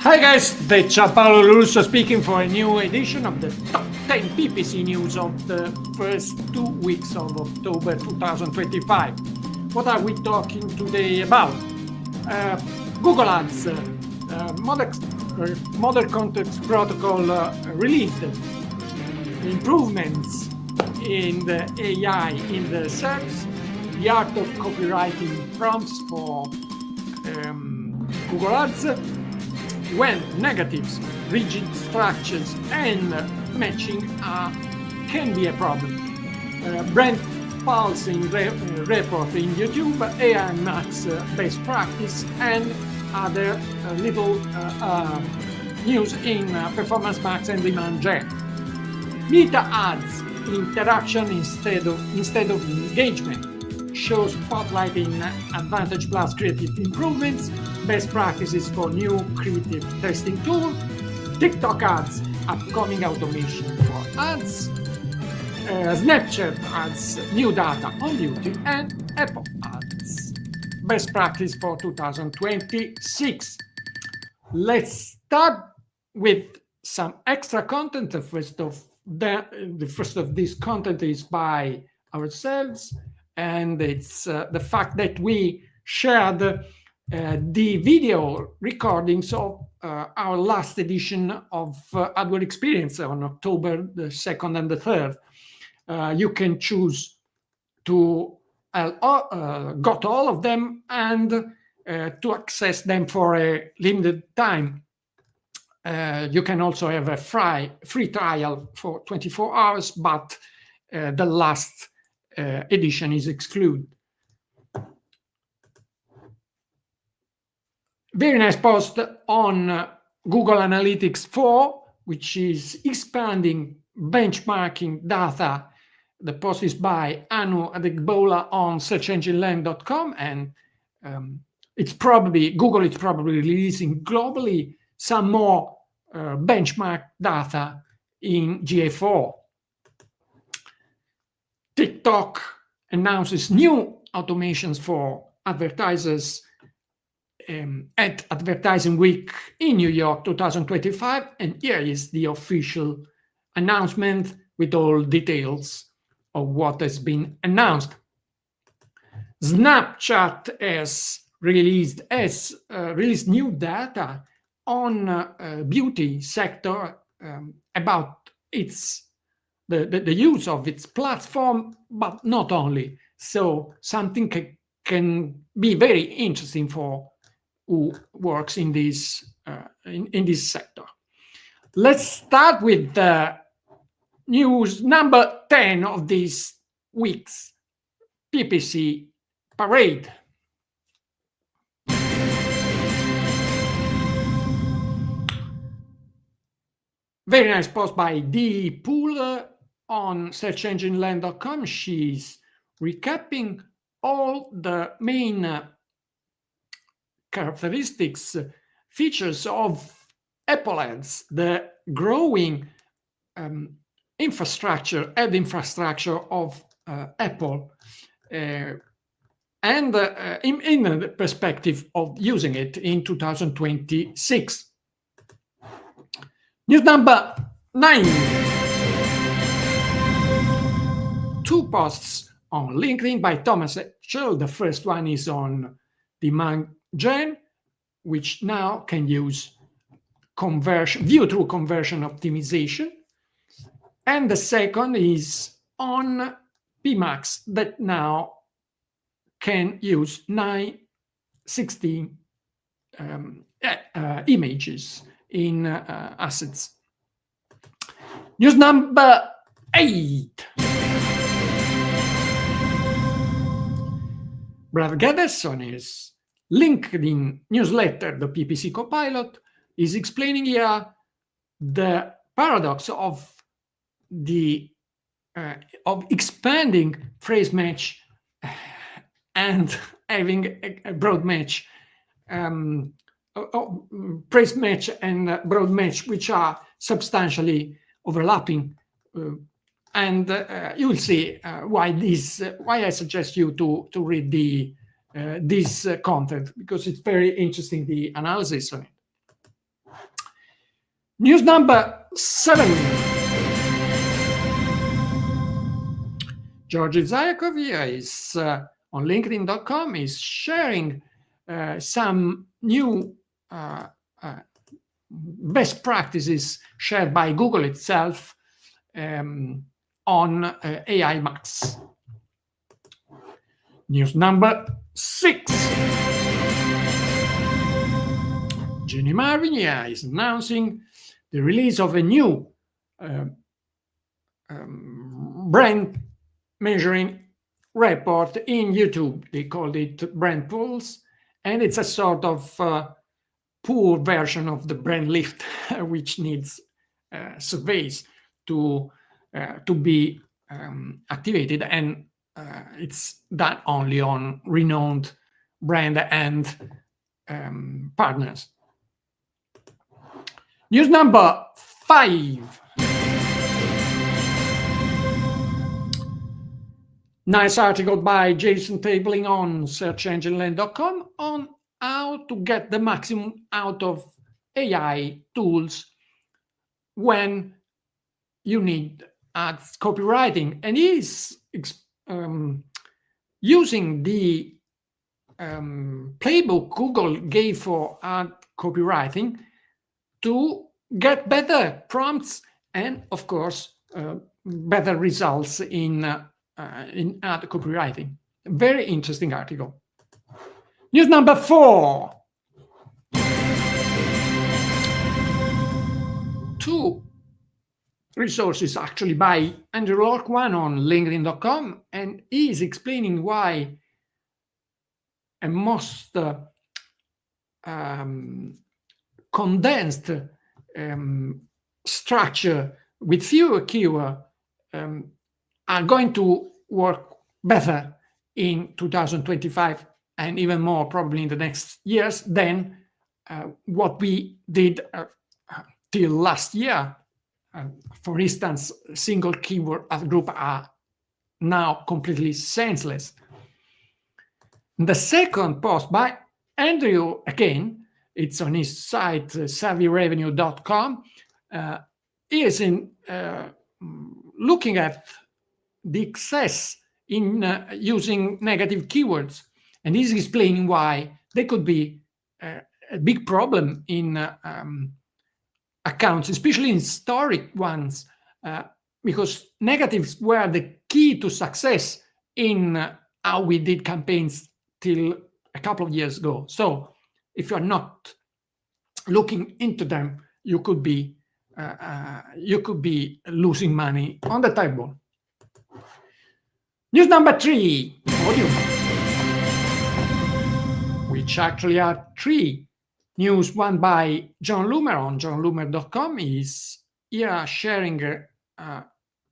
Hi guys, it's Gianpaolo Lorusso speaking for a new edition of the Top 10 PPC News of the first 2 weeks of October 2025. What are we talking today about? Google Ads, Model Context Protocol released, improvements in the AI in the SERPs, the art of copywriting prompts for Google Ads, when negatives, rigid structures, and matching can be a problem. Brand pulsing report in YouTube, AIMax best practice, and other little news in Performance Max and DGen. Meta ads interaction instead of engagement. Shows spotlighting Advantage Plus creative improvements, best practices for new creative testing tool, TikTok ads, upcoming automation for ads, Snapchat ads, new data on beauty, and Apple ads, best practice for 2026. Let's start with some extra content. The first of this content is by ourselves. And it's the fact that we shared the video recordings of our last edition of ADworld Experience on October the 2nd and the 3rd. You can choose to got all of them and to access them for a limited time. You can also have a free trial for 24 hours, but the last edition is excluded. Very nice post on Google Analytics 4, which is expanding benchmarking data. The post is by Anu Adegbola on searchengineland.com, and Google is probably releasing globally some more benchmark data in GA4. TikTok announces new automations for advertisers at Advertising Week in New York 2025. And here is the official announcement with all details of what has been announced. Snapchat has released new data on beauty sector about the use of its platform, but not only. So something can be very interesting for who works in this sector. Let's start with the news number 10 of this week's PPC Parade. Very nice post by Dee Poole on searchengineland.com. She's recapping all the main characteristics, features of Apple Ads, the growing ad infrastructure of Apple, and in the perspective of using it in 2026. News number 9. 2 posts on LinkedIn by Thomas Etchell. The first one is on DGen, which now can use view through conversion optimization. And the second is on PMax, that now can use 916 images in assets. News number 8. Brad Geddes on his LinkedIn newsletter, the PPC Copilot, is explaining here the paradox of expanding phrase match and having a broad match, phrase match and broad match, which are substantially overlapping. And you will see why I suggest you to read this content, because it's very interesting, the analysis on it. News number 7. Georgi Zayakov here is on LinkedIn.com is sharing some new best practices shared by Google itself on AIMax. News number 6. Jenny Marvinia is announcing the release of a new brand measuring report in YouTube. They called it Brand Pulse, and it's a sort of poor version of the brand lift, which needs surveys to be activated, and it's done only on renowned brand and partners. News number 5. Nice article by Jason Tabling on searchengineland.com on how to get the maximum out of AI tools when you need ads copywriting. And he's using the playbook Google gave for ad copywriting to get better prompts and, of course, better results in ad copywriting. Very interesting article. News number 4. 2 resources actually by Andrew Lork, one on LinkedIn.com, and he is explaining why a most condensed structure with fewer keywords are going to work better in 2025 and even more probably in the next years than what we did till last year. For instance, single keyword ad group are now completely senseless. The second post by Andrew, again, it's on his site, savvyrevenue.com, is in looking at the excess in using negative keywords, and he's explaining why they could be a big problem in accounts, especially in historic ones, because negatives were the key to success in how we did campaigns till a couple of years ago. So if you're not looking into them, you could be losing money on the table. News number 3, audio, which actually are 3 news. One by John Loomer on johnloomer.com. He's here sharing a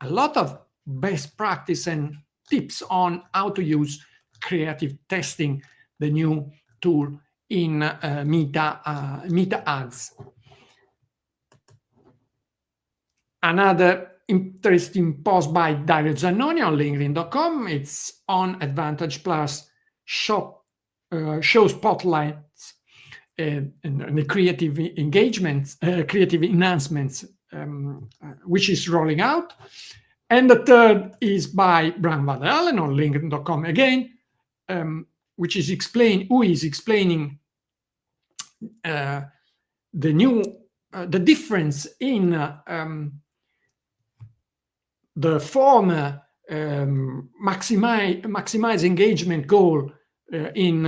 lot of best practice and tips on how to use creative testing, the new tool in Meta Ads. Another interesting post by Dario Zannoni on LinkedIn.com. It's on Advantage Plus show spotlights and the creative engagements, creative enhancements, which is rolling out. And the third is by Bram van der Allen on LinkedIn.com again, which is explaining the difference in the former maximize engagement goal in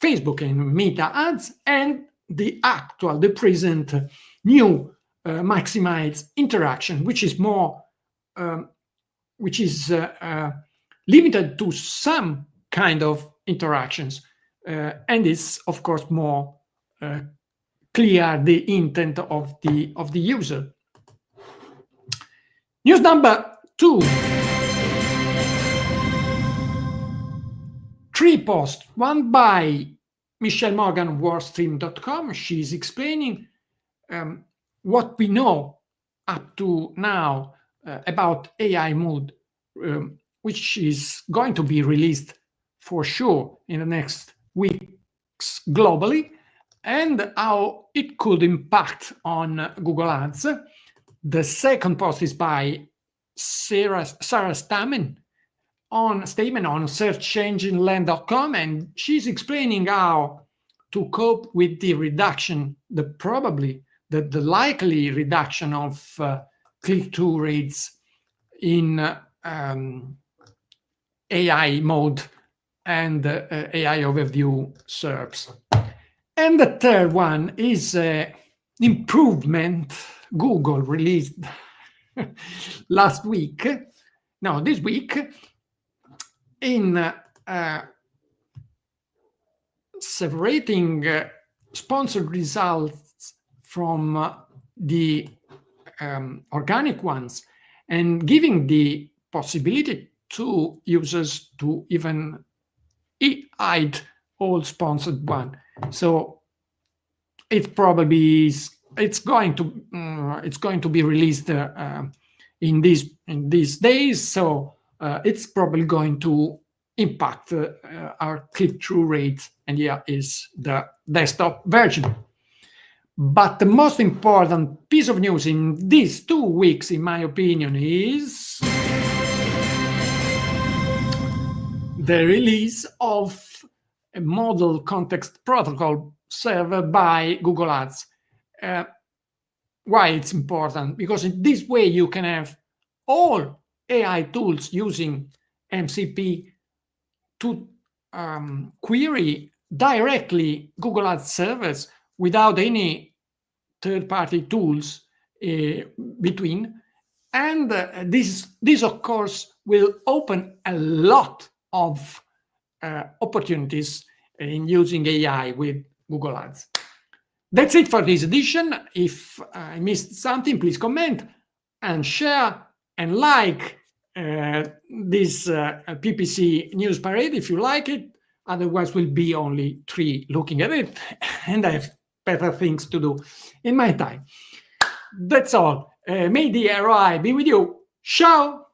Facebook and Meta Ads, and the present new maximize interaction, which is more, limited to some kind of interactions, and is of course more clear the intent of the user. News number 2. 3 posts. One by Michelle Morgan on Warstream.com. She's explaining what we know up to now about AI Mood, which is going to be released for sure in the next weeks globally. and how it could impact on Google Ads. The second post is by Sarah Stamen on searchengineland.com, and she's explaining how to cope with the reduction, the likely reduction of click-through rates in AI mode and AI overview SERPs. And the third one is improvement Google released this week, in separating sponsored results from the organic ones and giving the possibility to users to even hide all sponsored one. So it probably is. It's going to be released in these days. So it's probably going to impact our click-through rate. And here is the desktop version. But the most important piece of news in these 2 weeks, in my opinion, is the release of a model context protocol server by Google Ads. Why it's important? Because in this way you can have all AI tools using MCP to query directly Google Ads servers without any third-party tools between. And this of course will open a lot of opportunities in using AI with Google Ads. That's it for this edition. If I missed something, please comment and share and like this PPC News-Parade if you like it. Otherwise, we'll be only 3 looking at it, and I have better things to do in my time. That's all. May the ROI be with you. Ciao!